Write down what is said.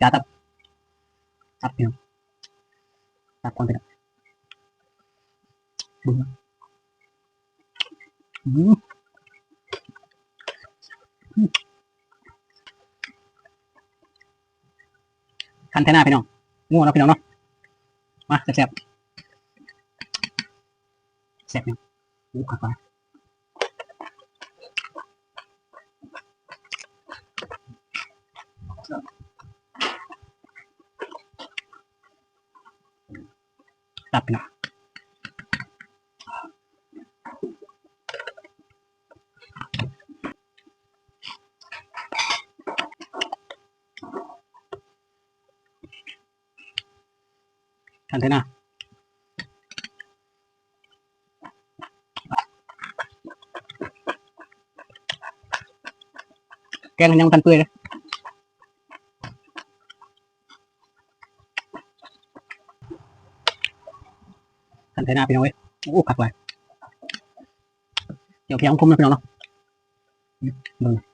จ้าตับพี่น้องตับก่อนไปนะบึ้งคันแท่หน้าพี่น้องง่วงแล้วพี่น้องเนาะมาแซ่บแซ่บเนี่ยขัดไปตับพี่น้องคันแท่หน้าแกงยังทันเปื่อยเลยคันแท่หน้าพี่น้องเว้ยโอ้ขัดไปเดี๋ยวพี่น้องคมนะพี่น้องเนาะ